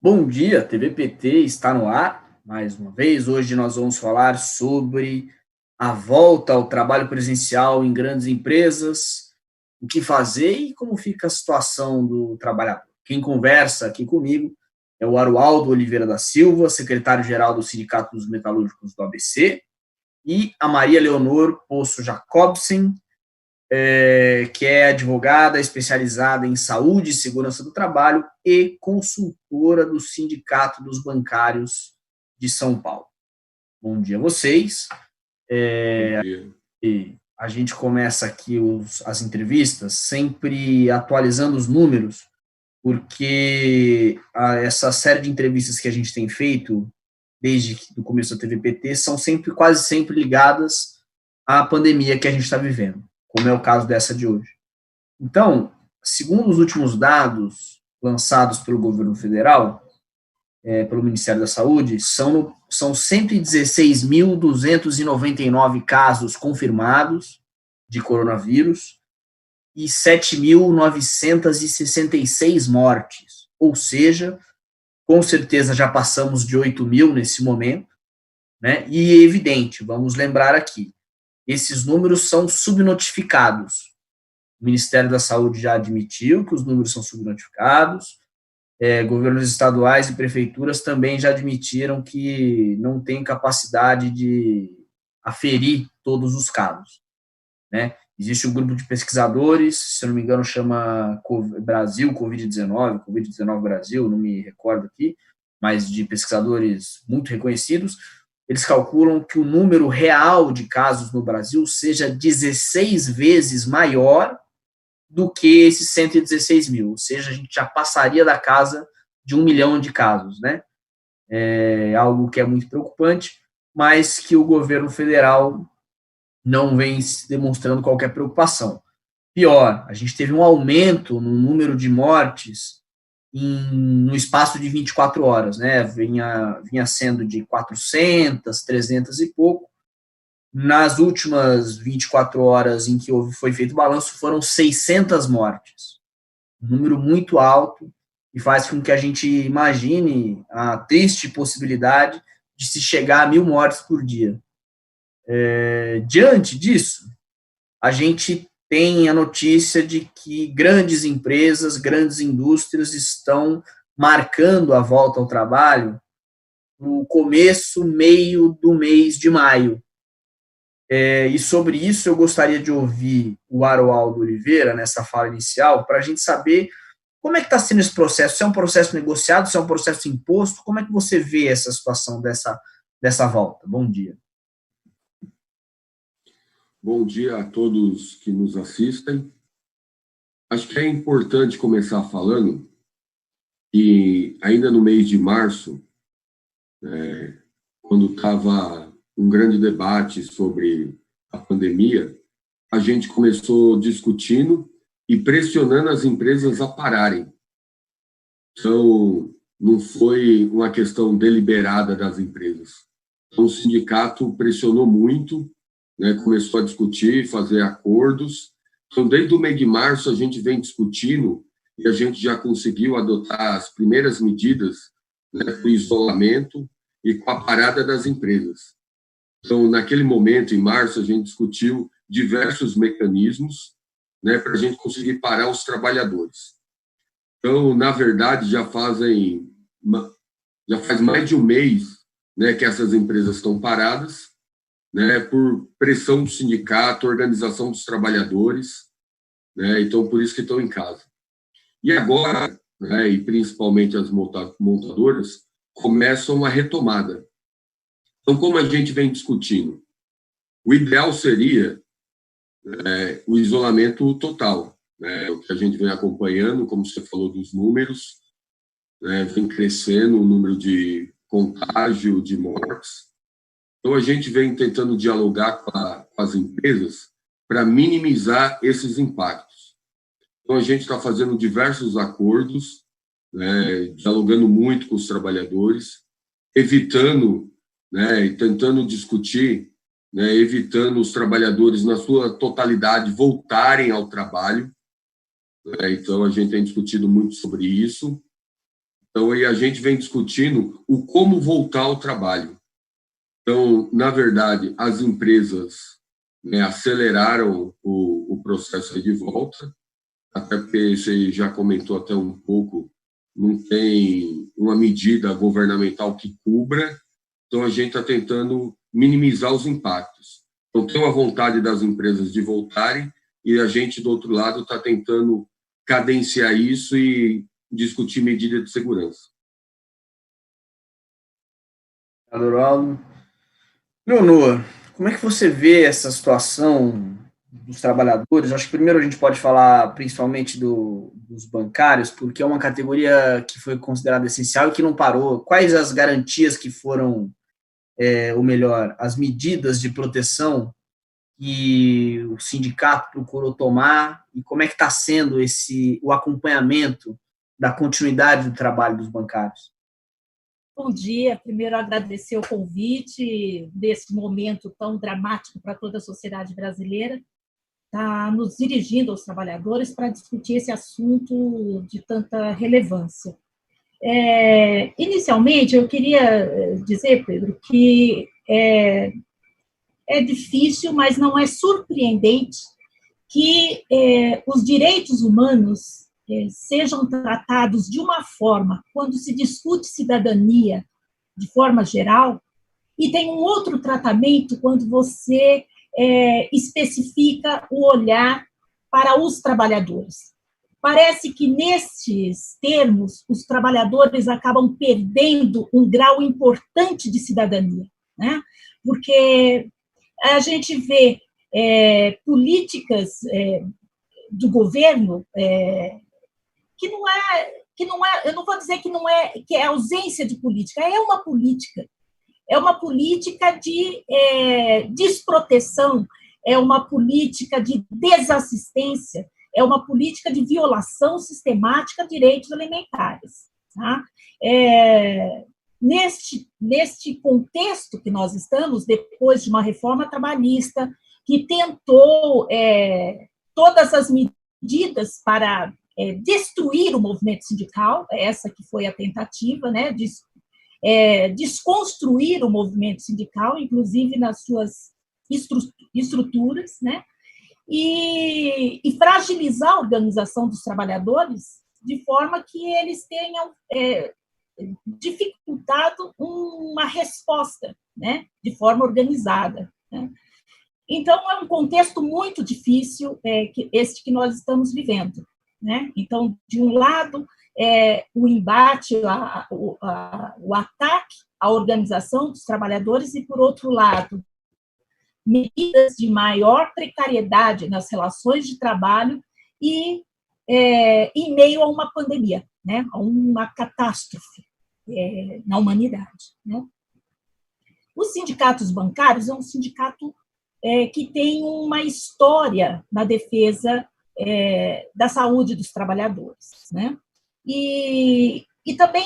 Bom dia, TV PT está no ar, mais uma vez. Hoje nós vamos falar sobre a volta ao trabalho presencial em grandes empresas, o que fazer e como fica a situação do trabalhador. Quem conversa aqui comigo é o Arualdo Oliveira da Silva, secretário-geral do Sindicato dos Metalúrgicos do ABC, e a Maria Leonor Poço Jacobsen, que é advogada especializada em saúde e segurança do trabalho e consultora do Sindicato dos Bancários de São Paulo. Bom dia a vocês. Bom dia. E a gente começa aqui as entrevistas sempre atualizando os números, porque essa série de entrevistas que a gente tem feito desde o começo da TV PT são quase sempre ligadas à pandemia que a gente está vivendo, como é o caso dessa de hoje. Então, segundo os últimos dados lançados pelo governo federal, pelo Ministério da Saúde, são 116.299 casos confirmados de coronavírus e 7.966 mortes, ou seja, com certeza já passamos de 8.000 nesse momento, né? E é evidente, vamos lembrar aqui, esses números são subnotificados. O Ministério da Saúde já admitiu que os números são subnotificados, governos estaduais e prefeituras também já admitiram que não tem capacidade de aferir todos os casos, né? Existe um grupo de pesquisadores, se eu não me engano chama Brasil Covid-19 Brasil, não me recordo aqui, mas de pesquisadores muito reconhecidos. Eles calculam que o número real de casos no Brasil seja 16 vezes maior do que esses 116 mil, ou seja, a gente já passaria da casa de 1 milhão de casos, né? É algo que é muito preocupante, mas que o governo federal não vem demonstrando qualquer preocupação. Pior, a gente teve um aumento no número de mortes no espaço de 24 horas, né? Vinha sendo de 400, 300 e pouco. Nas últimas 24 horas em que foi feito o balanço, foram 600 mortes. Um número muito alto e faz com que a gente imagine a triste possibilidade de se chegar a 1.000 mortes por dia. Diante disso, a gente tem a notícia de que grandes empresas, grandes indústrias estão marcando a volta ao trabalho no começo, meio do mês de maio. E sobre isso eu gostaria de ouvir o Arualdo Oliveira nessa fala inicial, para a gente saber como é que está sendo esse processo, se é um processo negociado, se é um processo imposto, como é que você vê essa situação dessa volta? Bom dia. Bom dia a todos que nos assistem. Acho que é importante começar falando que ainda no mês de março, quando estava um grande debate sobre a pandemia, a gente começou discutindo e pressionando as empresas a pararem. Então, não foi uma questão deliberada das empresas. Então, o sindicato pressionou muito, né, começou a discutir, fazer acordos. Então, desde o mês de março, a gente vem discutindo e a gente já conseguiu adotar as primeiras medidas, né, para o isolamento e com a parada das empresas. Então, naquele momento, em março, a gente discutiu diversos mecanismos, né, para a gente conseguir parar os trabalhadores. Então, na verdade, já faz mais de um mês, né, que essas empresas estão paradas, né, por pressão do sindicato, organização dos trabalhadores, né, então por isso que estão em casa. E agora, né, e principalmente as montadoras, começam a retomada. Então, como a gente vem discutindo, o ideal seria o isolamento total, né, o que a gente vem acompanhando, como você falou dos números, né, vem crescendo o número de contágio, de mortes. Então, a gente vem tentando dialogar com as empresas para minimizar esses impactos. Então, a gente está fazendo diversos acordos, né, dialogando muito com os trabalhadores, evitando, né, e tentando discutir, né, evitando os trabalhadores, na sua totalidade, voltarem ao trabalho. Então, a gente tem discutido muito sobre isso. Então, aí a gente vem discutindo o como voltar ao trabalho. Então, na verdade, as empresas, né, aceleraram o processo de volta, até porque você já comentou até um pouco, não tem uma medida governamental que cubra, então a gente está tentando minimizar os impactos. Então, tem uma vontade das empresas de voltarem e a gente, do outro lado, está tentando cadenciar isso e discutir medidas de segurança. Adorado. Leonor, como é que você vê essa situação dos trabalhadores? Acho que primeiro a gente pode falar principalmente dos bancários, porque é uma categoria que foi considerada essencial e que não parou. Quais as garantias que foram, ou melhor, as medidas de proteção que o sindicato procurou tomar e como é que está sendo o acompanhamento da continuidade do trabalho dos bancários? Bom dia. Primeiro, agradecer o convite desse momento tão dramático para toda a sociedade brasileira, está nos dirigindo aos trabalhadores para discutir esse assunto de tanta relevância. Inicialmente, eu queria dizer, Pedro, que é difícil, mas não é surpreendente que os direitos humanos sejam tratados de uma forma, quando se discute cidadania de forma geral, e tem um outro tratamento quando você especifica o olhar para os trabalhadores. Parece que, nesses termos, os trabalhadores acabam perdendo um grau importante de cidadania, né? Porque a gente vê políticas do governo que não é, eu não vou dizer que é ausência de política, é uma política de desproteção, é uma política de desassistência, é uma política de violação sistemática de direitos elementares. Tá? Neste contexto que nós estamos, depois de uma reforma trabalhista que tentou todas as medidas para destruir o movimento sindical, essa que foi a tentativa, né, de desconstruir o movimento sindical, inclusive nas suas estruturas, né, e fragilizar a organização dos trabalhadores de forma que eles tenham dificultado uma resposta, né, de forma organizada, né. Então, é um contexto muito difícil este que nós estamos vivendo, né? Então, de um lado, o embate, o ataque à organização dos trabalhadores, e, por outro lado, medidas de maior precariedade nas relações de trabalho e em meio a uma pandemia, né? A uma catástrofe na humanidade, né? Os sindicatos bancários é um sindicato que tem uma história na defesa da saúde dos trabalhadores, né? E também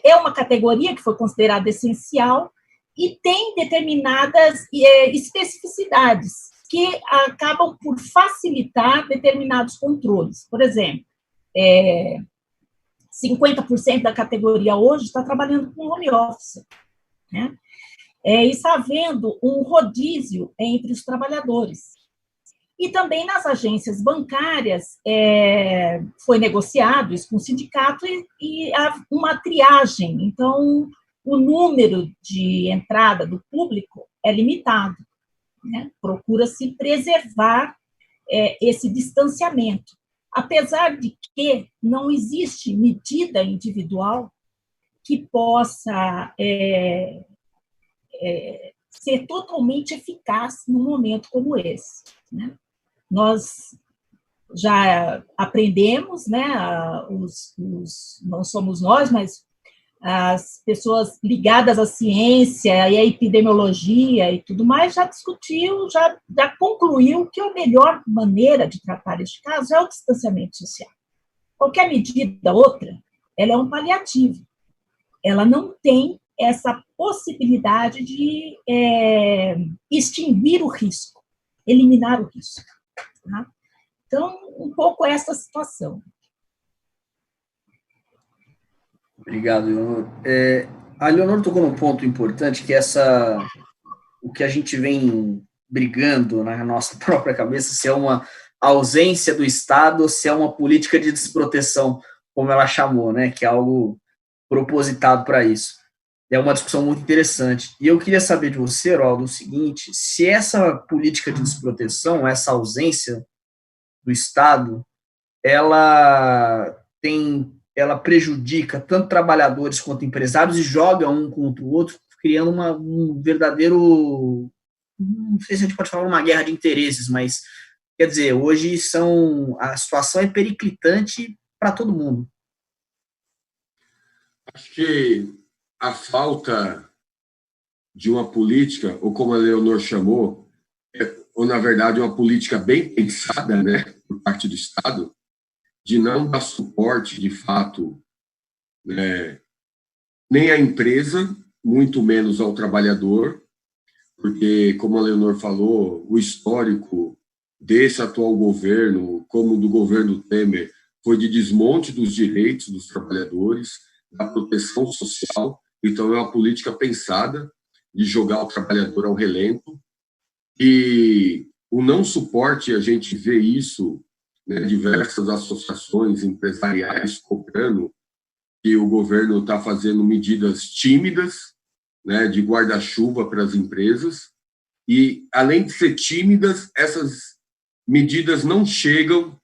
é uma categoria que foi considerada essencial e tem determinadas especificidades que acabam por facilitar determinados controles. Por exemplo, 50% da categoria hoje está trabalhando com home office, né? E está havendo um rodízio entre os trabalhadores. E também nas agências bancárias foi negociado isso com o sindicato e há uma triagem. Então, o número de entrada do público é limitado, né? Procura-se preservar esse distanciamento, apesar de que não existe medida individual que possa ser totalmente eficaz num momento como esse, né? Nós já aprendemos, né, não somos nós, mas as pessoas ligadas à ciência e à epidemiologia e tudo mais, já discutiu, já concluiu que a melhor maneira de tratar este caso é o distanciamento social. Qualquer medida outra, ela é um paliativo. Ela não tem essa possibilidade de extinguir o risco, eliminar o risco. Tá? Então, um pouco essa situação. Obrigado, Leonor. A Leonor tocou num ponto importante, que é o que a gente vem brigando na nossa própria cabeça, se é uma ausência do Estado ou se é uma política de desproteção, como ela chamou, né, que é algo propositado para isso. É uma discussão muito interessante. E eu queria saber de você, Heraldo, o seguinte: se essa política de desproteção, essa ausência do Estado, ela prejudica tanto trabalhadores quanto empresários e joga um contra o outro, criando um verdadeiro, não sei se a gente pode falar uma guerra de interesses, mas quer dizer, hoje a situação é periclitante para todo mundo. Acho que a falta de uma política, ou como a Leonor chamou, ou na verdade uma política bem pensada, né, por parte do Estado, de não dar suporte de fato, né, nem à empresa, muito menos ao trabalhador, porque, como a Leonor falou, o histórico desse atual governo, como do governo Temer, foi de desmonte dos direitos dos trabalhadores, da proteção social. Então, é uma política pensada de jogar o trabalhador ao relento. E o não suporte, a gente vê isso, né, diversas associações empresariais cobrando que o governo está fazendo medidas tímidas, né, de guarda-chuva para as empresas, e, além de ser tímidas, essas medidas não chegam,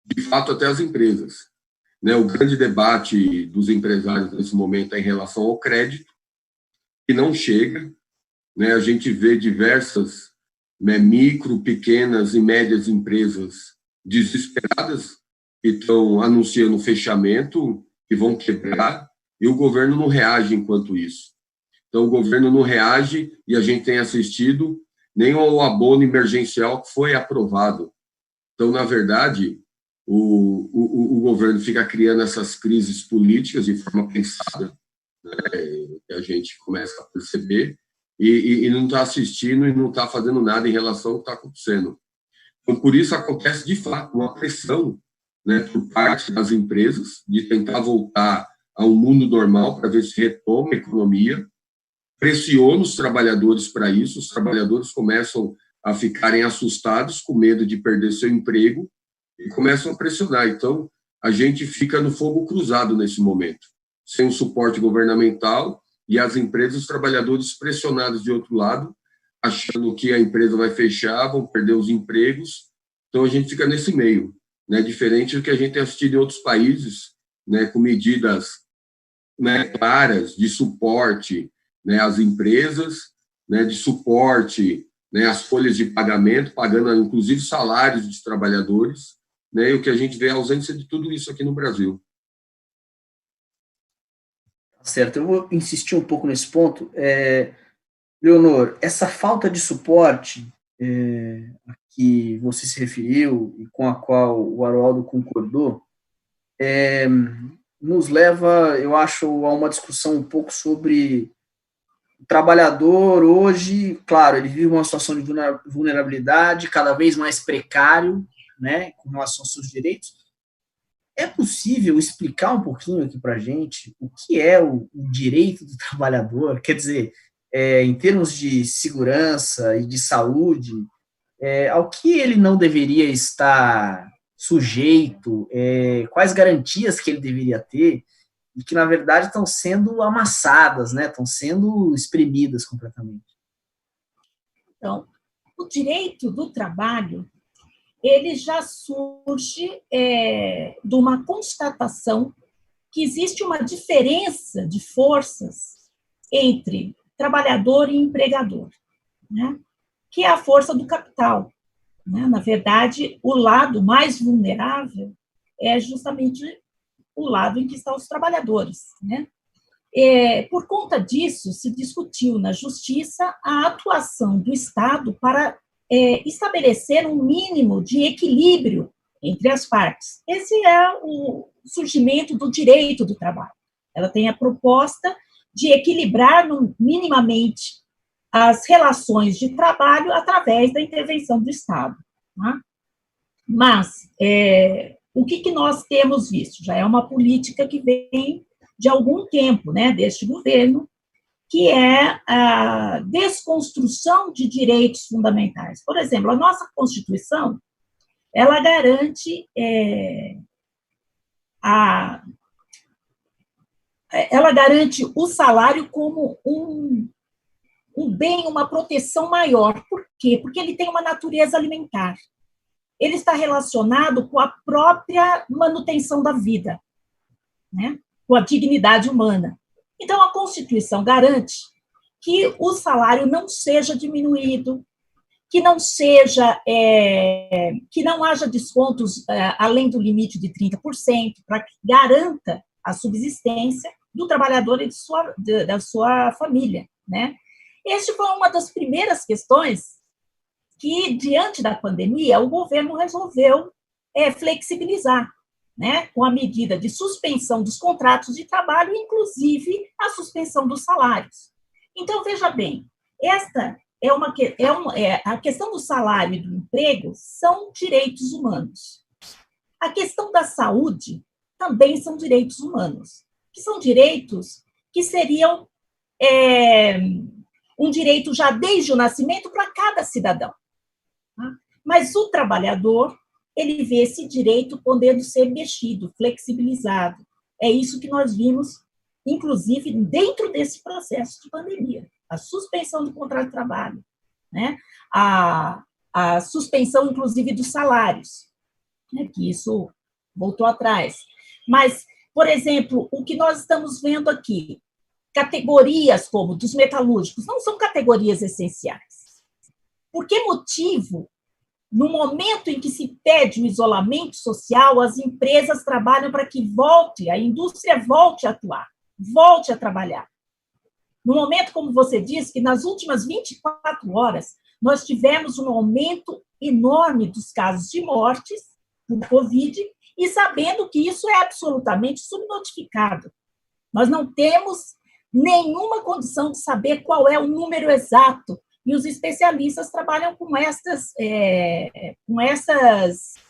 de fato, até as empresas. Né, o grande debate dos empresários nesse momento é em relação ao crédito, que não chega. Né, a gente vê diversas, né, micro, pequenas e médias empresas desesperadas que estão anunciando fechamento, que vão quebrar, e o governo não reage enquanto isso. Então, o governo não reage e a gente tem assistido nem o abono emergencial que foi aprovado. Então, na verdade, o governo fica criando essas crises políticas de forma pensada, né, que a gente começa a perceber, e não está assistindo e não está fazendo nada em relação ao que está acontecendo. Então, por isso acontece, de fato, uma pressão, né, por parte das empresas de tentar voltar a um mundo normal para ver se retoma a economia, pressiona os trabalhadores para isso, os trabalhadores começam a ficarem assustados, com medo de perder seu emprego, e começam a pressionar. Então, a gente fica no fogo cruzado nesse momento, sem o suporte governamental e as empresas, os trabalhadores pressionados de outro lado, achando que a empresa vai fechar, vão perder os empregos. Então, a gente fica nesse meio, né? Diferente do que a gente tem assistido em outros países, né, com medidas, né, claras de suporte, né, às empresas, né, de suporte, né, às folhas de pagamento, pagando inclusive salários dos trabalhadores, né, e o que a gente vê é a ausência de tudo isso aqui no Brasil. Certo, eu vou insistir um pouco nesse ponto. Leonor, essa falta de suporte a que você se referiu e com a qual o Haroldo concordou, nos leva, eu acho, a uma discussão um pouco sobre o trabalhador hoje. Claro, ele vive uma situação de vulnerabilidade, cada vez mais precário, né, com relação aos seus direitos. É possível explicar um pouquinho aqui para a gente o que é o direito do trabalhador? Quer dizer, em termos de segurança e de saúde, ao que ele não deveria estar sujeito, quais garantias que ele deveria ter, e que, na verdade, estão sendo amassadas, né? Estão sendo espremidas completamente. Então, o direito do trabalho, ele já surge de uma constatação que existe uma diferença de forças entre trabalhador e empregador, né? Que é a força do capital. Né? Na verdade, o lado mais vulnerável é justamente o lado em que estão os trabalhadores. Né? Por conta disso, se discutiu na Justiça a atuação do Estado para estabelecer um mínimo de equilíbrio entre as partes. Esse é o surgimento do direito do trabalho. Ela tem a proposta de equilibrar minimamente as relações de trabalho através da intervenção do Estado. Tá? Mas o que nós temos visto? Já é uma política que vem de algum tempo, né, deste governo, que é a desconstrução de direitos fundamentais. Por exemplo, a nossa Constituição, ela garante ela garante o salário como um bem, uma proteção maior. Por quê? Porque ele tem uma natureza alimentar. Ele está relacionado com a própria manutenção da vida, né? Com a dignidade humana. Então, a Constituição garante que o salário não seja diminuído, que não haja descontos além do limite de 30%, para que garanta a subsistência do trabalhador e da sua família, né? Esta foi uma das primeiras questões que, diante da pandemia, o governo resolveu flexibilizar, né, com a medida de suspensão dos contratos de trabalho, inclusive a suspensão dos salários. Então, veja bem, esta a questão do salário e do emprego são direitos humanos. A questão da saúde também são direitos humanos, que são direitos que seriam um direito já desde o nascimento para cada cidadão. Tá? Mas o trabalhador, ele vê esse direito podendo ser mexido, flexibilizado. É isso que nós vimos, inclusive, dentro desse processo de pandemia. A suspensão do contrato de trabalho, né? a suspensão, inclusive, dos salários, né? Que isso voltou atrás. Mas, por exemplo, o que nós estamos vendo aqui, categorias como dos metalúrgicos, não são categorias essenciais. Por que motivo, no momento em que se pede o isolamento social, as empresas trabalham para que a indústria volte a atuar, volte a trabalhar? No momento, como você disse, que nas últimas 24 horas, nós tivemos um aumento enorme dos casos de mortes por Covid, e sabendo que isso é absolutamente subnotificado. Nós não temos nenhuma condição de saber qual é o número exato, e os especialistas trabalham com essas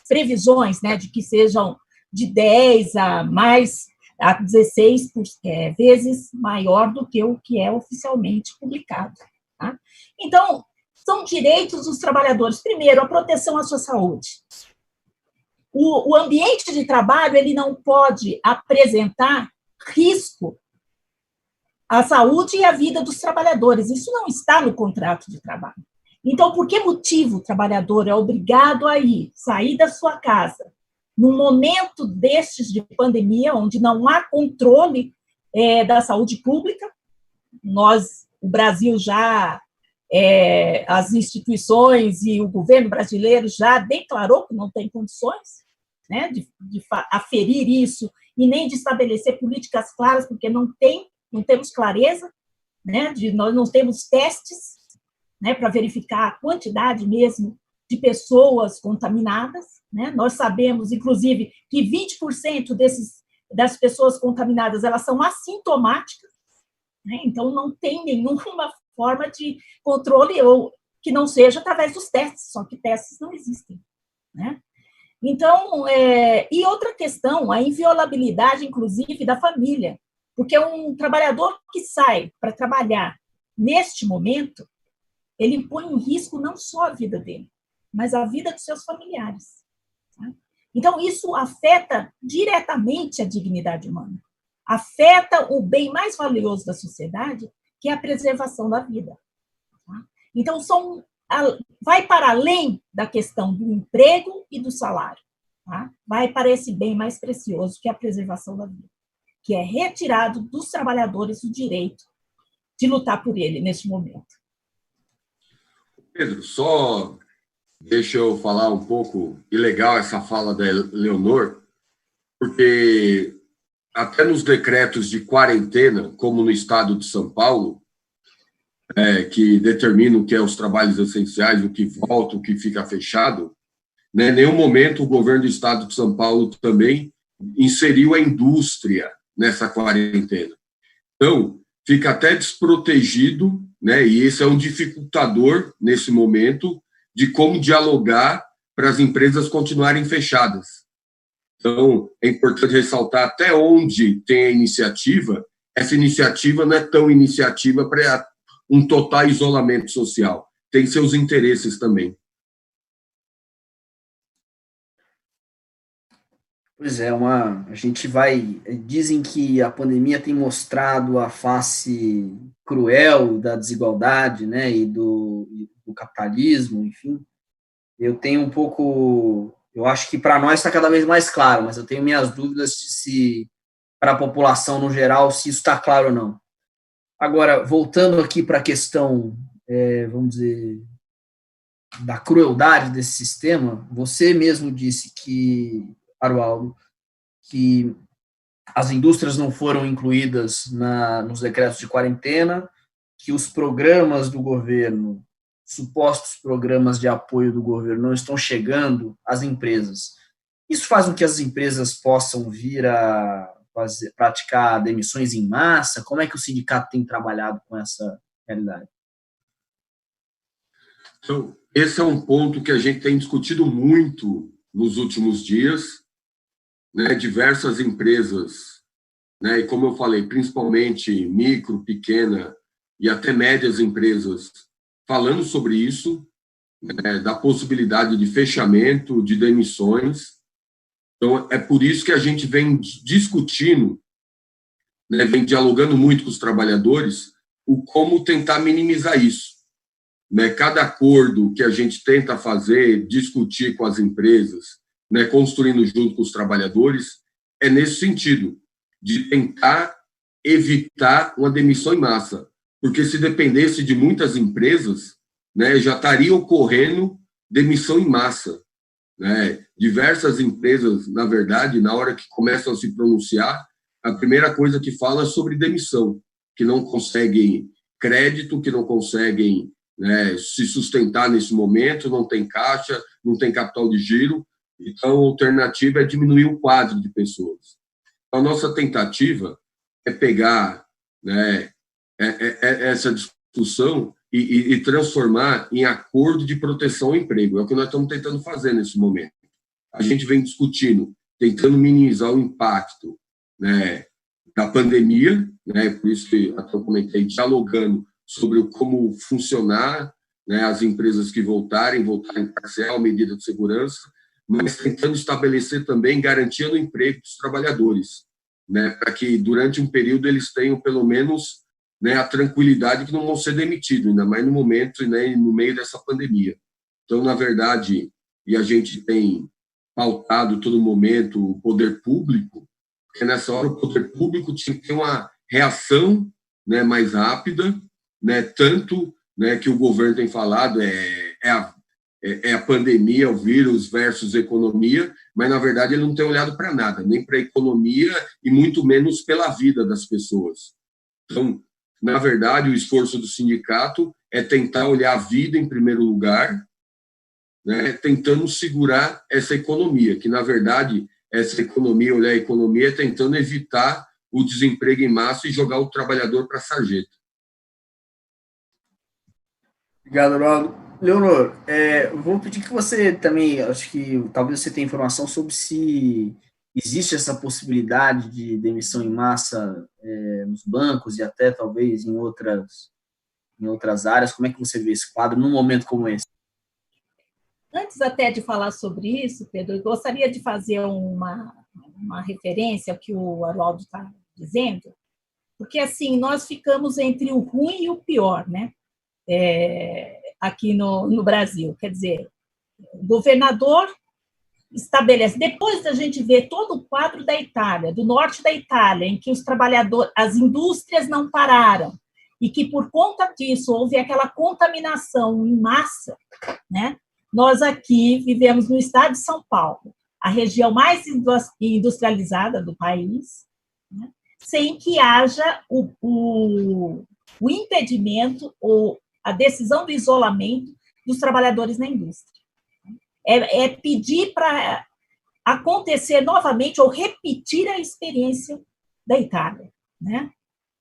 previsões, né, de que sejam de 10 a 16 vezes maior do que o que é oficialmente publicado. Tá? Então, são direitos dos trabalhadores. Primeiro, a proteção à sua saúde. O ambiente de trabalho, ele não pode apresentar risco à saúde e à vida dos trabalhadores. Isso não está no contrato de trabalho. Então, por que motivo o trabalhador é obrigado a sair da sua casa, num momento destes de pandemia, onde não há controle da saúde pública? O Brasil já, as instituições e o governo brasileiro já declarou que não tem condições, né, de aferir isso e nem de estabelecer políticas claras, porque não temos clareza, né, nós não temos testes, né, para verificar a quantidade mesmo de pessoas contaminadas, né? Nós sabemos, inclusive, que 20% das pessoas contaminadas, elas são assintomáticas, né? Então não tem nenhuma forma de controle ou que não seja através dos testes, só que testes não existem, né? Então, e outra questão, a inviolabilidade, inclusive, da família, porque um trabalhador que sai para trabalhar neste momento, ele põe em risco não só a vida dele, mas a vida dos seus familiares. Tá? Então, isso afeta diretamente a dignidade humana, afeta o bem mais valioso da sociedade, que é a preservação da vida. Tá? Então, vai para além da questão do emprego e do salário, tá? Vai para esse bem mais precioso, que é a preservação da vida, que é retirado dos trabalhadores o direito de lutar por ele neste momento. Pedro, só deixa eu falar um pouco, e legal essa fala da Leonor, porque até nos decretos de quarentena, como no estado de São Paulo, que determinam o que é os trabalhos essenciais, o que volta, o que fica fechado, né, em nenhum momento o governo do estado de São Paulo também inseriu a indústria nessa quarentena. Então, fica até desprotegido, né, e esse é um dificultador, nesse momento, de como dialogar para as empresas continuarem fechadas. Então, é importante ressaltar até onde tem a iniciativa. Essa iniciativa não é tão iniciativa para um total isolamento social. Tem seus interesses também. Pois é, a gente vai. Dizem que a pandemia tem mostrado a face cruel da desigualdade, né, e do capitalismo, enfim. Eu tenho um pouco. Eu acho que para nós está cada vez mais claro, mas eu tenho minhas dúvidas se, para a população no geral, se isso está claro ou não. Agora, voltando aqui para a questão, vamos dizer, da crueldade desse sistema, você mesmo disse que, Arualdo, que as indústrias não foram incluídas nos decretos de quarentena, que os programas do governo, supostos programas de apoio do governo, não estão chegando às empresas. Isso faz com que as empresas possam vir a praticar demissões em massa? Como é que o sindicato tem trabalhado com essa realidade? Então, esse é um ponto que a gente tem discutido muito nos últimos dias, né? Diversas empresas, né? E como eu falei, principalmente micro, pequena e até médias empresas, falando sobre isso, né? Da possibilidade de fechamento, de demissões. Então, é por isso que a gente vem discutindo, né? Vem dialogando muito com os trabalhadores, o como tentar minimizar isso. Né, cada acordo que a gente tenta fazer, discutir com as empresas, né, construindo junto com os trabalhadores, é nesse sentido, de tentar evitar uma demissão em massa. Porque se dependesse de muitas empresas, né, já estaria ocorrendo demissão em massa. Né? Diversas empresas, na verdade, na hora que começam a se pronunciar, a primeira coisa que fala é sobre demissão, que não conseguem crédito, que não conseguem, né, se sustentar nesse momento, não tem caixa, não tem capital de giro, então a alternativa é diminuir o quadro de pessoas. Então, a nossa tentativa é pegar, né, essa discussão e transformar em acordo de proteção ao emprego. É o que nós estamos tentando fazer nesse momento. A gente vem discutindo, tentando minimizar o impacto, né, da pandemia, né, por isso que até eu comentei, dialogando sobre como funcionar, né, as empresas que voltarem parcial, medida de segurança, mas tentando estabelecer também garantia no emprego dos trabalhadores, né, para que durante um período eles tenham pelo menos, né, a tranquilidade que não vão ser demitidos, ainda mais no momento, né, no meio dessa pandemia. Então, na verdade, e a gente tem pautado todo momento o poder público, porque nessa hora o poder público tinha que ter uma reação, né, mais rápida, né, tanto, né, que o governo tem falado é a pandemia, o vírus versus economia, mas, na verdade, ele não tem olhado para nada, nem para a economia e muito menos pela vida das pessoas. Então, na verdade, o esforço do sindicato é tentar olhar a vida em primeiro lugar, né, tentando segurar essa economia, que, na verdade, essa economia, olhar a economia, é tentando evitar o desemprego em massa e jogar o trabalhador para a sarjeta. Obrigado, Ronaldo. Leonor, vou pedir que você também, acho que talvez você tenha informação sobre se existe essa possibilidade de demissão em massa nos bancos e até talvez em outras áreas. Como é que você vê esse quadro num momento como esse? Antes até de falar sobre isso, Pedro, eu gostaria de fazer uma referência ao que o Arualdo está dizendo, porque assim, nós ficamos entre o ruim e o pior, né? Aqui no Brasil. Quer dizer, o governador estabelece, depois da gente ver todo o quadro da Itália, do norte da Itália, em que os trabalhadores, as indústrias não pararam, e que por conta disso houve aquela contaminação em massa, né? Nós aqui vivemos no estado de São Paulo, a região mais industrializada do país, né? Sem que haja o impedimento ou a decisão do isolamento dos trabalhadores na indústria. É pedir para acontecer novamente ou repetir a experiência da Itália, né?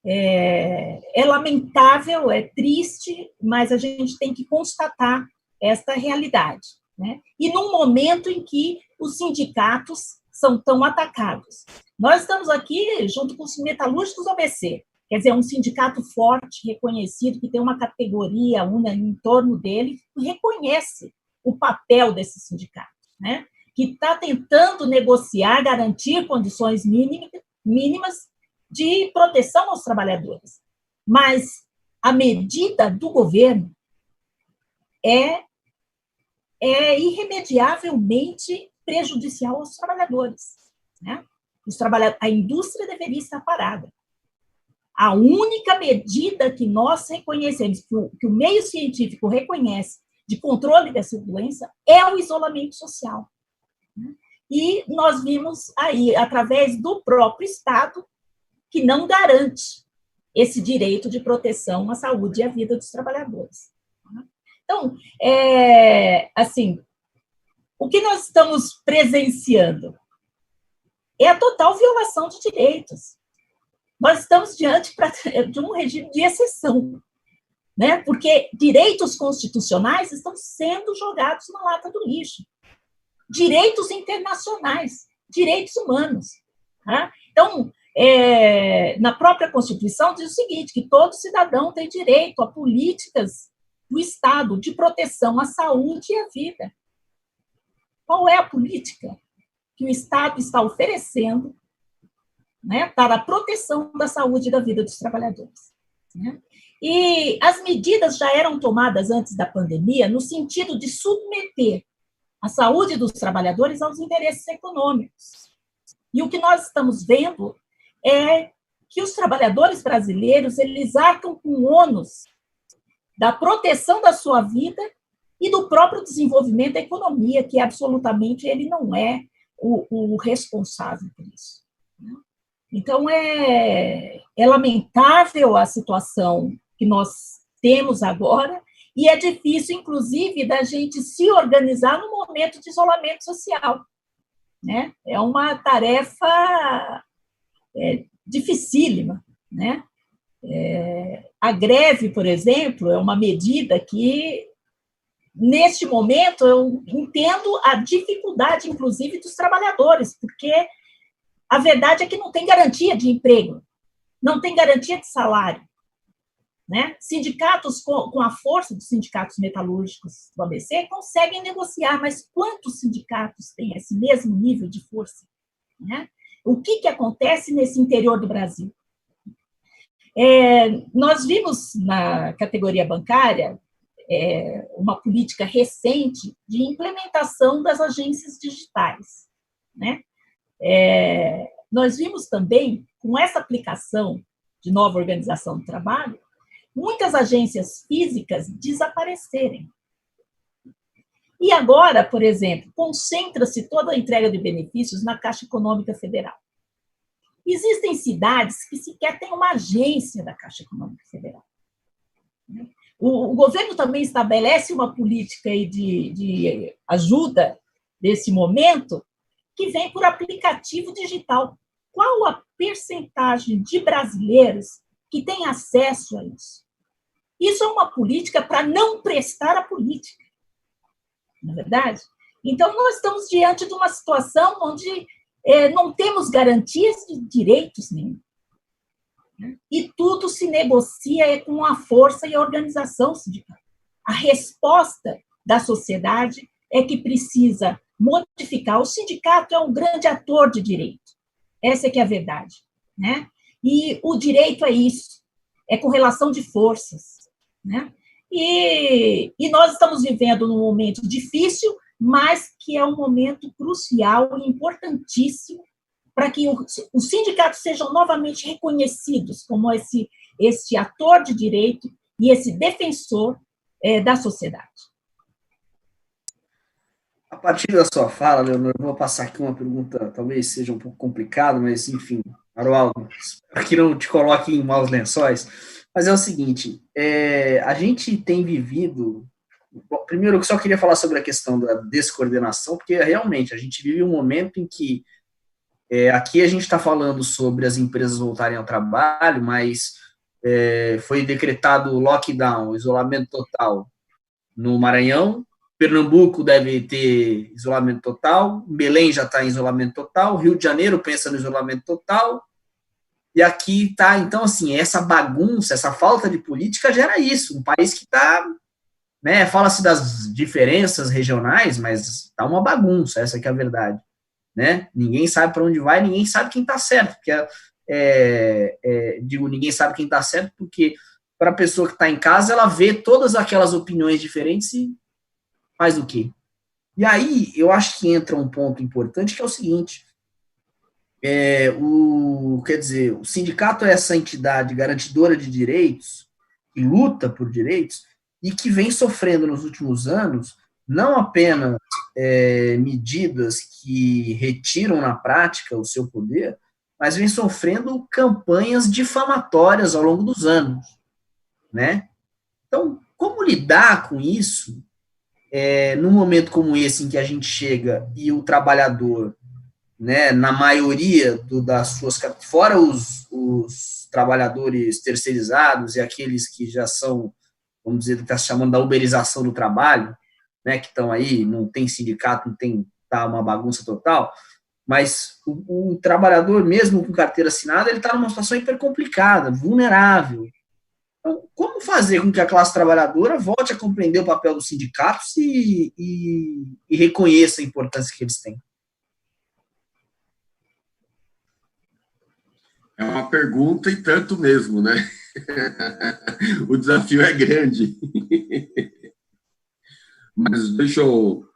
É lamentável, é triste, mas a gente tem que constatar esta realidade, né? E num momento em que os sindicatos são tão atacados. Nós estamos aqui junto com os metalúrgicos OBC, quer dizer, um sindicato forte, reconhecido, que tem uma categoria em torno dele, que reconhece o papel desse sindicato, né? Que está tentando negociar, garantir condições mínimas de proteção aos trabalhadores. Mas a medida do governo é irremediavelmente prejudicial aos trabalhadores, né? A indústria deveria estar parada. A única medida que nós reconhecemos, que o meio científico reconhece de controle dessa doença, é o isolamento social. E nós vimos aí, através do próprio Estado, que não garante esse direito de proteção à saúde e à vida dos trabalhadores. Então, assim, o que nós estamos presenciando é a total violação de direitos. Nós estamos diante de um regime de exceção, né? Porque direitos constitucionais estão sendo jogados na lata do lixo. Direitos internacionais, direitos humanos. Tá? Então, na própria Constituição diz o seguinte, que todo cidadão tem direito a políticas do Estado de proteção à saúde e à vida. Qual é a política que o Estado está oferecendo, né, para a proteção da saúde e da vida dos trabalhadores? Né? E as medidas já eram tomadas antes da pandemia no sentido de submeter a saúde dos trabalhadores aos interesses econômicos. E o que nós estamos vendo é que os trabalhadores brasileiros, eles arcam com o ônus da proteção da sua vida e do próprio desenvolvimento da economia, que absolutamente ele não é o responsável por isso. Então, é lamentável a situação que nós temos agora, e é difícil, inclusive, da gente se organizar no momento de isolamento social. Né? É uma tarefa dificílima. Né? A greve, por exemplo, é uma medida que, neste momento, eu entendo a dificuldade, inclusive, dos trabalhadores, porque a verdade é que não tem garantia de emprego, não tem garantia de salário. Né? Sindicatos, com a força dos sindicatos metalúrgicos do ABC, conseguem negociar, mas quantos sindicatos têm esse mesmo nível de força? Né? O que acontece nesse interior do Brasil? Nós vimos na categoria bancária uma política recente de implementação das agências digitais. Né? Nós vimos também, com essa aplicação de nova organização do trabalho, muitas agências físicas desaparecerem. E agora, por exemplo, concentra-se toda a entrega de benefícios na Caixa Econômica Federal. Existem cidades que sequer têm uma agência da Caixa Econômica Federal. O governo também estabelece uma política aí de ajuda nesse momento que vem por aplicativo digital. Qual a percentagem de brasileiros que têm acesso a isso? Isso é uma política para não prestar a política, não é verdade? Então, nós estamos diante de uma situação onde não temos garantias de direitos nenhum. E tudo se negocia com a força e a organização sindical. A resposta da sociedade é que precisa modificar. O sindicato é um grande ator de direito. Essa é que é a verdade. Né? E o direito é isso, é correlação de forças. Né? E nós estamos vivendo num momento difícil, mas que é um momento crucial e importantíssimo para que os sindicatos sejam novamente reconhecidos como esse ator de direito e esse defensor da sociedade. A partir da sua fala, Leonor, eu vou passar aqui uma pergunta, talvez seja um pouco complicada, mas, enfim, Haroaldo, espero que não te coloque em maus lençóis, mas é o seguinte, a gente tem vivido... Bom, primeiro, eu só queria falar sobre a questão da descoordenação, porque realmente a gente vive um momento em que aqui a gente está falando sobre as empresas voltarem ao trabalho, mas foi decretado lockdown, isolamento total no Maranhão, Pernambuco deve ter isolamento total, Belém já está em isolamento total, Rio de Janeiro pensa no isolamento total, e aqui está, então, assim, essa bagunça, essa falta de política gera isso, um país que está, né, fala-se das diferenças regionais, mas está uma bagunça, essa que é a verdade, né, ninguém sabe para onde vai, ninguém sabe quem está certo, porque, digo, ninguém sabe quem está certo, porque para a pessoa que está em casa, ela vê todas aquelas opiniões diferentes e faz o quê? E aí, eu acho que entra um ponto importante, que é o seguinte, quer dizer, o sindicato é essa entidade garantidora de direitos, que luta por direitos, e que vem sofrendo nos últimos anos, não apenas medidas que retiram na prática o seu poder, mas vem sofrendo campanhas difamatórias ao longo dos anos, né? Então, como lidar com isso, num momento como esse, em que a gente chega e o trabalhador, né, na maioria das suas, fora os trabalhadores terceirizados e aqueles que já são, vamos dizer, que está se chamando da uberização do trabalho, né, que estão aí, não tem sindicato, não tem, tá uma bagunça total, mas o trabalhador, mesmo com carteira assinada, ele está numa situação hiper complicada, vulnerável. Então, como fazer com que a classe trabalhadora volte a compreender o papel dos sindicatos e reconheça a importância que eles têm? É uma pergunta e tanto mesmo, né? O desafio é grande. Mas deixa eu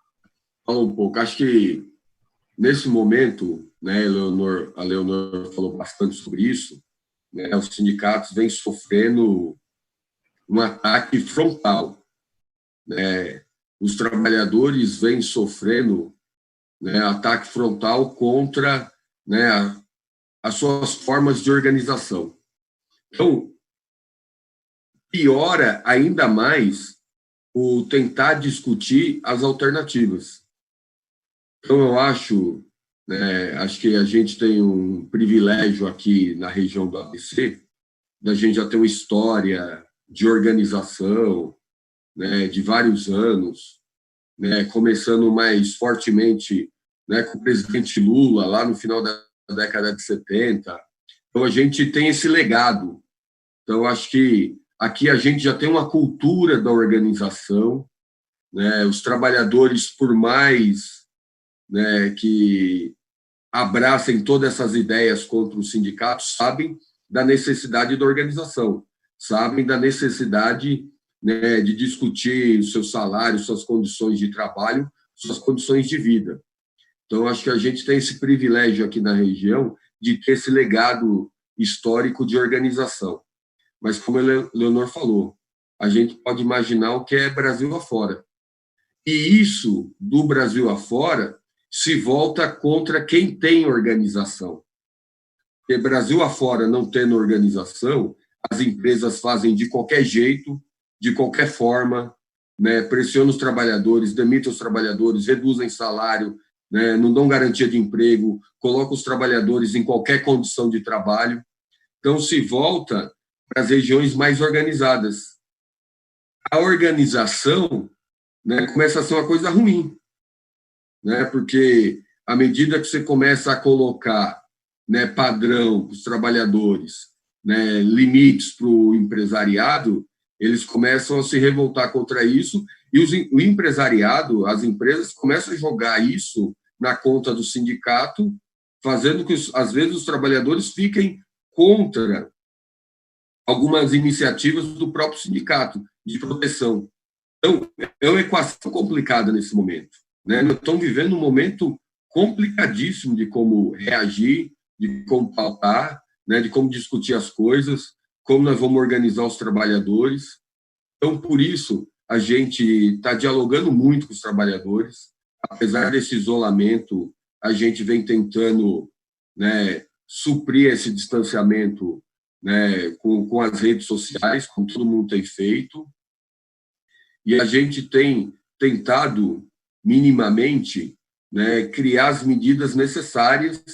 falar um pouco. Acho que, nesse momento, né, a Leonor falou bastante sobre isso, né, os sindicatos vêm sofrendo um ataque frontal, né? Os trabalhadores vêm sofrendo, né, ataque frontal contra, né, as suas formas de organização. Então, piora ainda mais o tentar discutir as alternativas. Então, eu acho, né, acho que a gente tem um privilégio aqui na região do ABC, da gente já ter uma história de organização, né, de vários anos, né, começando mais fortemente, né, com o presidente Lula, lá no final da década de 70. Então, a gente tem esse legado. Então, acho que aqui a gente já tem uma cultura da organização, né, os trabalhadores, por mais, né, que abracem todas essas ideias contra os sindicatos, sabem da necessidade da organização, sabem da necessidade, né, de discutir os seus salários, suas condições de trabalho, suas condições de vida. Então, acho que a gente tem esse privilégio aqui na região de ter esse legado histórico de organização. Mas, como a Leonor falou, a gente pode imaginar o que é Brasil afora. E isso, do Brasil afora, se volta contra quem tem organização. Porque Brasil afora não tendo organização, as empresas fazem de qualquer jeito, de qualquer forma, né, pressionam os trabalhadores, demitem os trabalhadores, reduzem salário, né, não dão garantia de emprego, colocam os trabalhadores em qualquer condição de trabalho. Então, se volta para as regiões mais organizadas. A organização, né, começa a ser uma coisa ruim, né, porque à medida que você começa a colocar, né, padrão para os trabalhadores, né, limites para o empresariado, eles começam a se revoltar contra isso e o empresariado, as empresas começam a jogar isso na conta do sindicato, fazendo que, às vezes, os trabalhadores fiquem contra algumas iniciativas do próprio sindicato de proteção. Então, é uma equação complicada nesse momento, né? Nós estamos vivendo um momento complicadíssimo de como reagir, de como pautar, né? De como discutir as coisas, como nós vamos organizar os trabalhadores. Então, por isso, a gente está dialogando muito com os trabalhadores. Apesar desse isolamento, a gente vem tentando, né, suprir esse distanciamento, né, com as redes sociais, como todo mundo tem feito. E a gente tem tentado, minimamente, né, criar as medidas necessárias,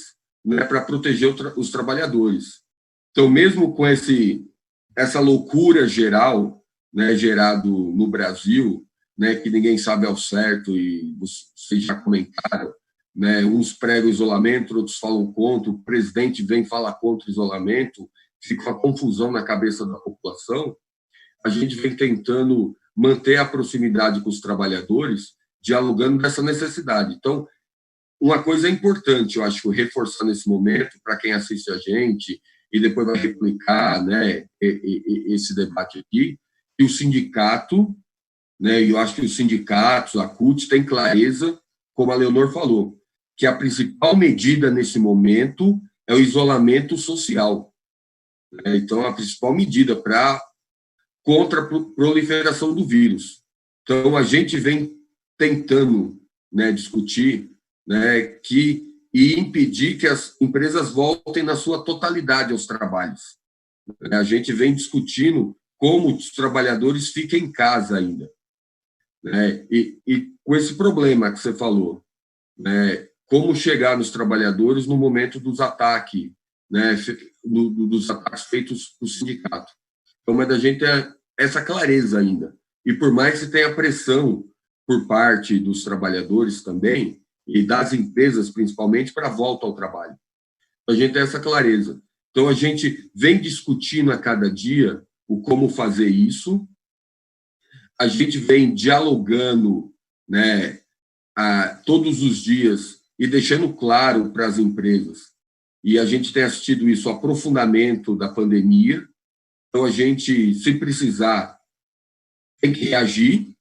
né, para proteger os trabalhadores. Então, mesmo com essa loucura geral, né, gerado no Brasil, né, que ninguém sabe ao certo, e vocês já comentaram, né, uns pregam isolamento, outros falam contra, o presidente vem falar contra o isolamento, fica uma confusão na cabeça da população. A gente vem tentando manter a proximidade com os trabalhadores, dialogando dessa necessidade. Então, uma coisa importante, eu acho, reforçar nesse momento, para quem assiste a gente, e depois vai replicar, né, esse debate aqui, que o sindicato, né, e eu acho que os sindicatos, a CUT, tem clareza, como a Leonor falou, que a principal medida nesse momento é o isolamento social. Então, a principal medida contra a proliferação do vírus. Então, a gente vem tentando, né, discutir, né, e impedir que as empresas voltem na sua totalidade aos trabalhos. A gente vem discutindo como os trabalhadores fiquem em casa ainda. Né, e com esse problema que você falou, né, como chegar nos trabalhadores no momento dos ataques, né, dos ataques feitos por sindicato. Então, mas a gente é essa clareza ainda. E por mais que tenha pressão por parte dos trabalhadores também, e das empresas principalmente, para a volta ao trabalho. A gente tem essa clareza. Então, a gente vem discutindo a cada dia o como fazer isso, a gente vem dialogando, né, todos os dias e deixando claro para as empresas. E a gente tem assistido isso, o aprofundamento da pandemia. Então, a gente, se precisar, tem que reagir,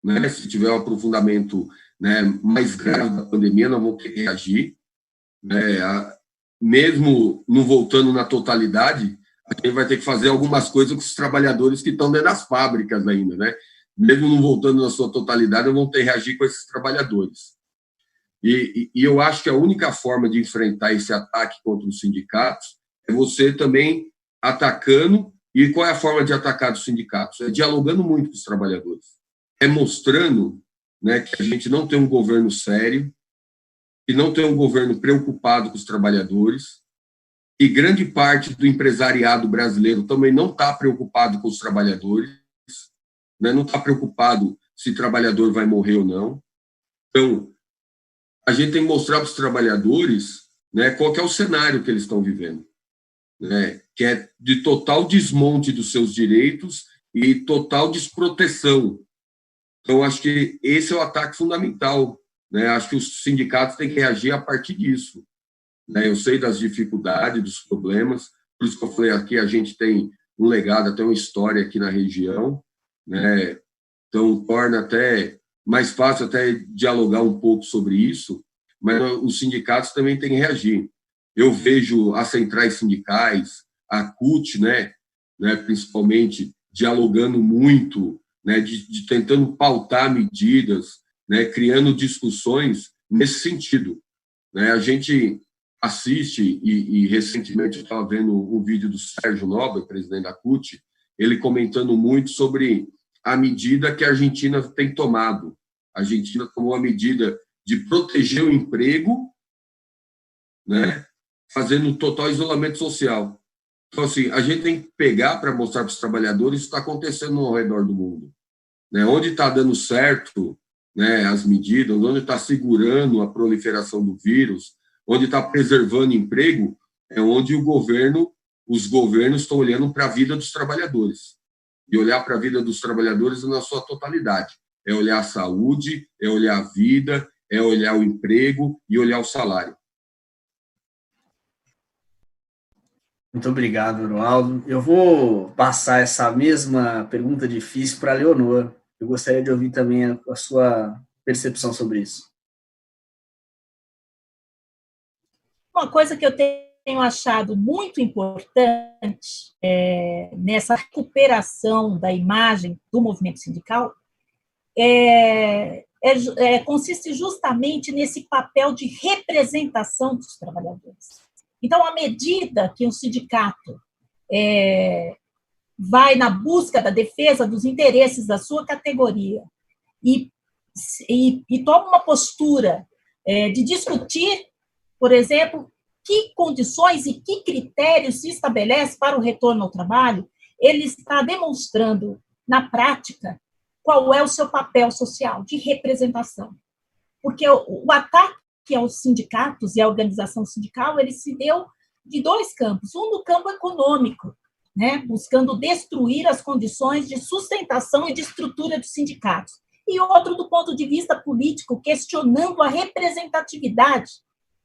né? Se tiver um aprofundamento, né, mais grave da pandemia, nós vamos ter que reagir. Né? Mesmo não voltando na totalidade, a gente vai ter que fazer algumas coisas com os trabalhadores que estão dentro das fábricas ainda, né? Mesmo não voltando na sua totalidade, nós vamos ter que reagir com esses trabalhadores. E eu acho que a única forma de enfrentar esse ataque contra os sindicatos é você também atacando. E qual é a forma de atacar os sindicatos? É dialogando muito com os trabalhadores. É mostrando, né, que a gente não tem um governo sério, que não tem um governo preocupado com os trabalhadores, e grande parte do empresariado brasileiro também não está preocupado com os trabalhadores, né, não está preocupado se o trabalhador vai morrer ou não. Então, a gente tem que mostrar para os trabalhadores, né, qual que é o cenário que eles estão vivendo, né, que é de total desmonte dos seus direitos e total desproteção. Então, acho que esse é o ataque fundamental. Né? Acho que os sindicatos têm que reagir a partir disso. Né? Eu sei das dificuldades, dos problemas, por isso que eu falei aqui, a gente tem um legado, até uma história aqui na região, né? Então torna até mais fácil até dialogar um pouco sobre isso, mas os sindicatos também têm que reagir. Eu vejo as centrais sindicais, a CUT, né, principalmente, dialogando muito, né, de tentando pautar medidas, né, criando discussões nesse sentido. Né? A gente assiste, e recentemente eu estava vendo um vídeo do Sérgio Nobre, presidente da CUT, ele comentando muito sobre a medida que a Argentina tem tomado. A Argentina tomou a medida de proteger o emprego, né, fazendo total isolamento social. Então, assim, a gente tem que pegar para mostrar para os trabalhadores o que está acontecendo ao redor do mundo. Né? Onde está dando certo, né, as medidas, onde está segurando a proliferação do vírus, onde está preservando emprego, é onde os governos estão olhando para a vida dos trabalhadores. E olhar para a vida dos trabalhadores na sua totalidade. É olhar a saúde, é olhar a vida, é olhar o emprego e olhar o salário. Muito obrigado, Romualdo. Eu vou passar essa mesma pergunta difícil para a Leonor. Eu gostaria de ouvir também a sua percepção sobre isso. Uma coisa que eu tenho achado muito importante nessa recuperação da imagem do movimento sindical consiste justamente nesse papel de representação dos trabalhadores. Então, à medida que o sindicato vai na busca da defesa dos interesses da sua categoria e toma uma postura de discutir, por exemplo, que condições e que critérios se estabelece para o retorno ao trabalho, ele está demonstrando, na prática, qual é o seu papel social de representação. Porque o ataque aos sindicatos e à organização sindical, ele se deu de dois campos. Um no campo econômico, né, buscando destruir as condições de sustentação e de estrutura dos sindicatos. E outro do ponto de vista político, questionando a representatividade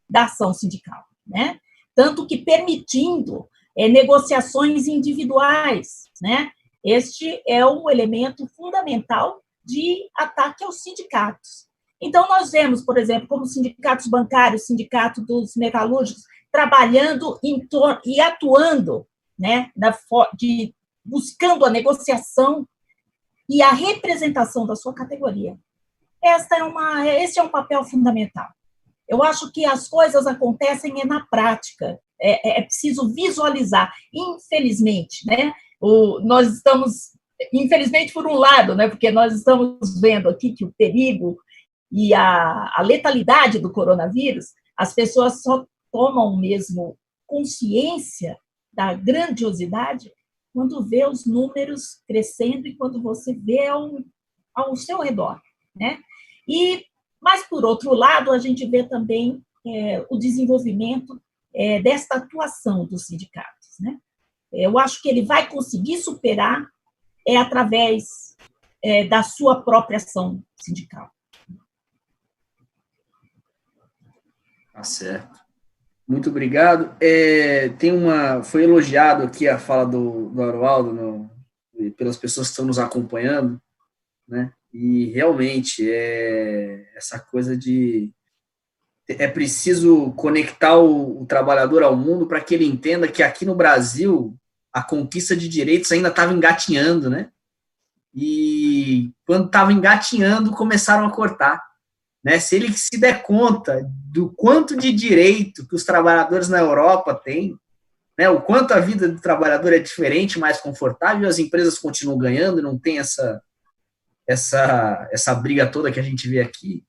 da ação sindical, né? Tanto que permitindo negociações individuais, né? Este é um elemento fundamental de ataque aos sindicatos. Então, nós vemos, por exemplo, como sindicatos bancários, sindicato dos metalúrgicos, trabalhando e atuando, né, buscando a negociação e a representação da sua categoria. Esse é um papel fundamental. Eu acho que as coisas acontecem na prática, é preciso visualizar. Infelizmente, né, nós estamos, infelizmente por um lado, né, porque nós estamos vendo aqui que o perigo e a letalidade do coronavírus, as pessoas só tomam mesmo consciência da grandiosidade quando vê os números crescendo e quando você vê ao seu redor, né? Mas, por outro lado, a gente vê também o desenvolvimento desta atuação dos sindicatos, né? Eu acho que ele vai conseguir superar através da sua própria ação sindical. Tá certo. Muito obrigado. Foi elogiado aqui a fala do Aroaldo pelas pessoas que estão nos acompanhando, né? E realmente essa coisa é preciso conectar o trabalhador ao mundo para que ele entenda que aqui no Brasil a conquista de direitos ainda estava engatinhando, né? E quando estava engatinhando, começaram a cortar. Né? Se ele se der conta do quanto de direito que os trabalhadores na Europa têm, né? O quanto a vida do trabalhador é diferente, mais confortável, as empresas continuam ganhando, não tem essa briga toda que a gente vê aqui,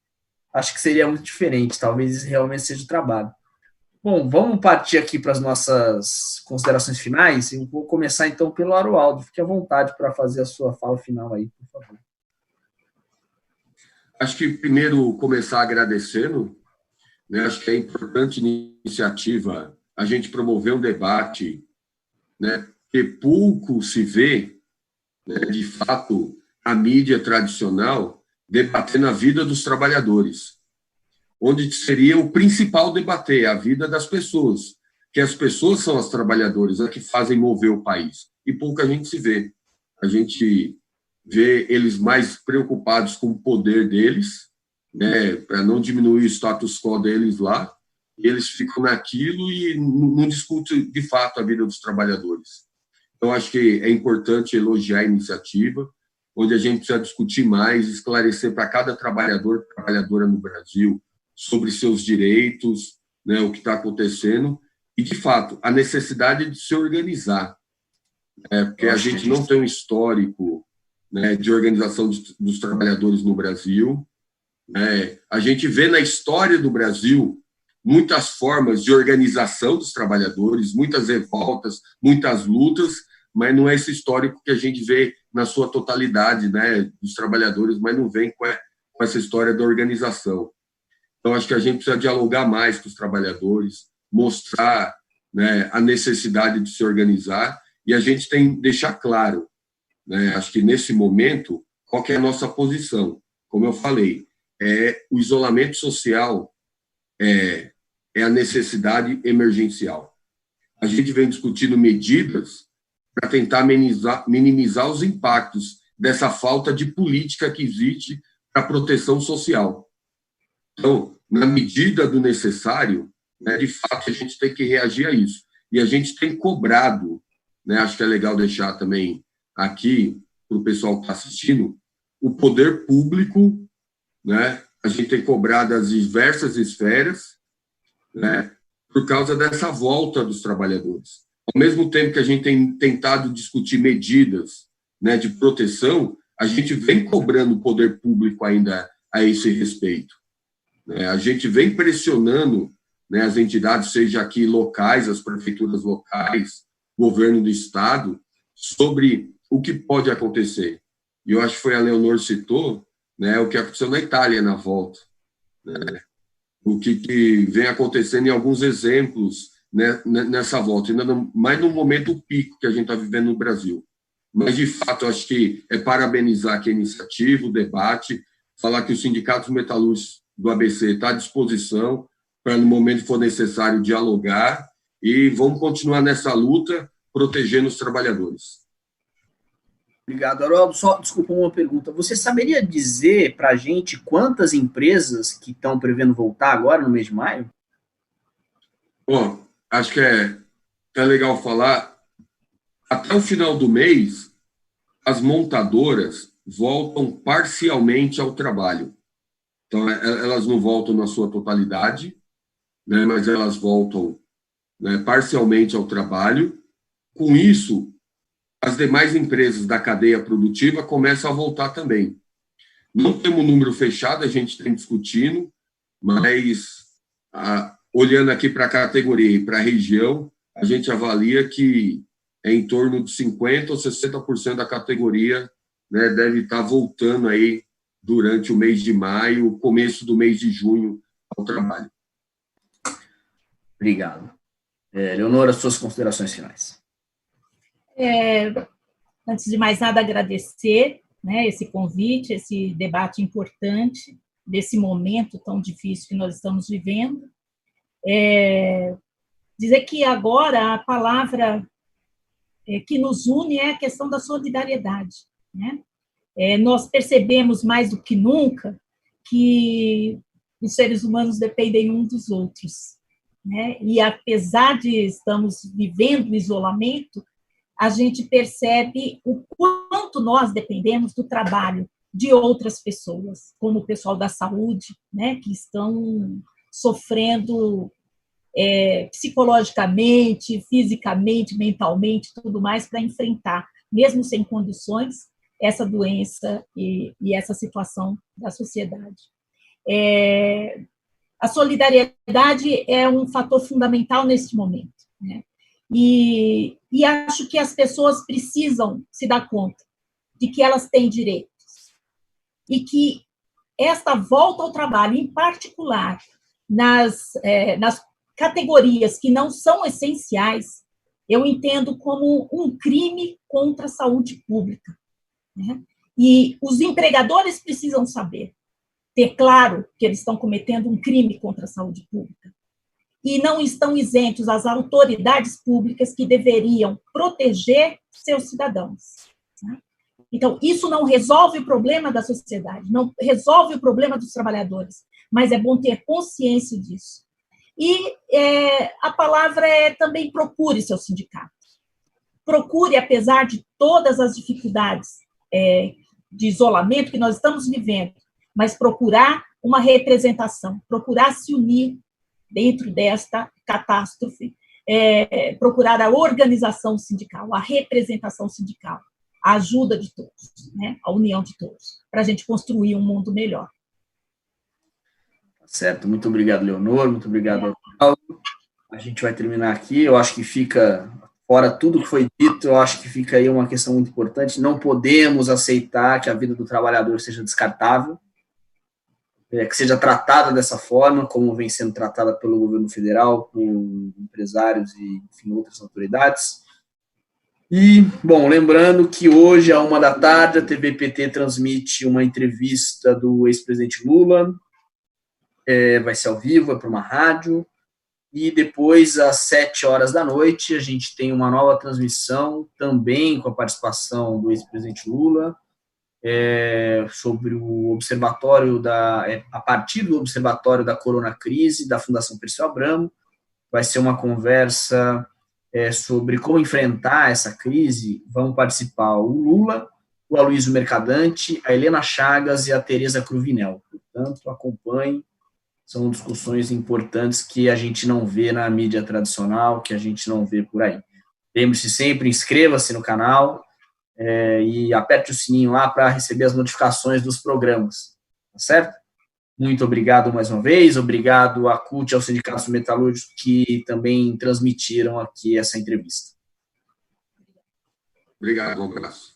acho que seria muito diferente, talvez isso realmente seja o trabalho. Bom, vamos partir aqui para as nossas considerações finais, eu vou começar então pelo Aroaldo, fique à vontade para fazer a sua fala final aí, por favor. Acho que primeiro começar agradecendo, né? Acho que é importante iniciativa a gente promover um debate, né? Que pouco se vê, né, de fato, a mídia tradicional debatendo a vida dos trabalhadores, onde seria o principal debater a vida das pessoas, que as pessoas são as trabalhadoras, as que fazem mover o país, e pouca gente se vê. A gente vê eles mais preocupados com o poder deles, né, para não diminuir o status quo deles lá, e eles ficam naquilo e não discutem, de fato, a vida dos trabalhadores. Então, acho que é importante elogiar a iniciativa, onde a gente precisa discutir mais, esclarecer para cada trabalhador e trabalhadora no Brasil sobre seus direitos, né, o que está acontecendo, e, de fato, a necessidade de se organizar, porque a gente não tem um histórico, né, de organização dos trabalhadores no Brasil. A gente vê na história do Brasil muitas formas de organização dos trabalhadores, muitas revoltas, muitas lutas, mas não é esse histórico que a gente vê na sua totalidade, né, dos trabalhadores, mas não vem com essa história da organização. Então, acho que a gente precisa dialogar mais com os trabalhadores, mostrar, né, a necessidade de se organizar, e a gente tem que deixar claro, né, acho que nesse momento, qual que é a nossa posição. Como eu falei, o isolamento social é a necessidade emergencial. A gente vem discutindo medidas para tentar minimizar os impactos dessa falta de política que existe para a proteção social. Então, na medida do necessário, né, de fato, a gente tem que reagir a isso. E a gente tem cobrado, né, acho que é legal deixar também aqui para o pessoal que está assistindo, o poder público, né, a gente tem cobrado as diversas esferas, né, por causa dessa volta dos trabalhadores. Ao mesmo tempo que a gente tem tentado discutir medidas, né, de proteção, a gente vem cobrando o poder público ainda a esse respeito. A gente vem pressionando, né, as entidades, seja aqui locais, as prefeituras locais, governo do Estado, sobre o que pode acontecer. e eu acho que foi a Leonor citou, né, o que aconteceu na Itália na volta, né, o que vem acontecendo em alguns exemplos, né, nessa volta, ainda mais no momento pico que a gente está vivendo no Brasil. Mas, de fato, eu acho que é parabenizar aqui a iniciativa, o debate, falar que o Sindicato Metalúrgicos do ABC está à disposição para, no momento que for necessário, dialogar, e vamos continuar nessa luta, protegendo os trabalhadores. Obrigado, Haroldo. Só, desculpa, uma pergunta. Você saberia dizer para a gente quantas empresas que estão prevendo voltar agora no mês de maio? Bom, acho que é legal falar, até o final do mês, as montadoras voltam parcialmente ao trabalho. Então, elas não voltam na sua totalidade, né, mas elas voltam, né, parcialmente ao trabalho. Com isso, as demais empresas da cadeia produtiva começam a voltar também. Não temos um número fechado, a gente tem discutindo, mas olhando aqui para a categoria e para a região, a gente avalia que é em torno de 50% ou 60% da categoria, né, deve estar voltando aí durante o mês de maio, começo do mês de junho, ao trabalho. Obrigado. Leonora, suas considerações finais. Antes de mais nada, agradecer, né, esse convite, esse debate importante, desse momento tão difícil que nós estamos vivendo. Dizer que agora a palavra que nos une é a questão da solidariedade, né? Nós percebemos mais do que nunca que os seres humanos dependem uns dos outros, né? E apesar de estamos vivendo o isolamento, a gente percebe o quanto nós dependemos do trabalho de outras pessoas, como o pessoal da saúde, né, que estão sofrendo psicologicamente, fisicamente, mentalmente, tudo mais, para enfrentar, mesmo sem condições, essa doença e essa situação da sociedade. A solidariedade é um fator fundamental neste momento, né? E acho que as pessoas precisam se dar conta de que elas têm direitos e que esta volta ao trabalho, em particular nas categorias que não são essenciais, eu entendo como um crime contra a saúde pública, né? E os empregadores precisam saber, ter claro que eles estão cometendo um crime contra a saúde pública. E não estão isentos as autoridades públicas que deveriam proteger seus cidadãos, né? Então, isso não resolve o problema da sociedade, não resolve o problema dos trabalhadores, mas é bom ter consciência disso. E a palavra também procure seu sindicato. Procure, apesar de todas as dificuldades de isolamento que nós estamos vivendo, mas procurar uma representação, procurar se unir dentro desta catástrofe, procurar a organização sindical, a representação sindical, a ajuda de todos, né, a união de todos, para a gente construir um mundo melhor. Certo, muito obrigado, Leonor, muito obrigado, Paulo. A gente vai terminar aqui, eu acho que fica, fora tudo que foi dito, eu acho que fica aí uma questão muito importante, não podemos aceitar que a vida do trabalhador seja descartável, que seja tratada dessa forma, como vem sendo tratada pelo governo federal, por empresários e, enfim, outras autoridades. E, bom, lembrando que hoje, à 13h, a TV PT transmite uma entrevista do ex-presidente Lula, vai ser ao vivo, é para uma rádio, e depois, às 19h, a gente tem uma nova transmissão, também com a participação do ex-presidente Lula, sobre o observatório a partir do observatório da coronacrise, da Fundação Perseu Abramo. Vai ser uma conversa sobre como enfrentar essa crise. Vão participar o Lula, o Aloysio Mercadante, a Helena Chagas e a Tereza Cruvinel. Portanto, acompanhe. São discussões importantes que a gente não vê na mídia tradicional, que a gente não vê por aí. Lembre-se sempre, inscreva-se no canal e aperte o sininho lá para receber as notificações dos programas, tá certo? Muito obrigado mais uma vez, obrigado à CUT e aos sindicatos metalúrgicos que também transmitiram aqui essa entrevista. Obrigado, um abraço.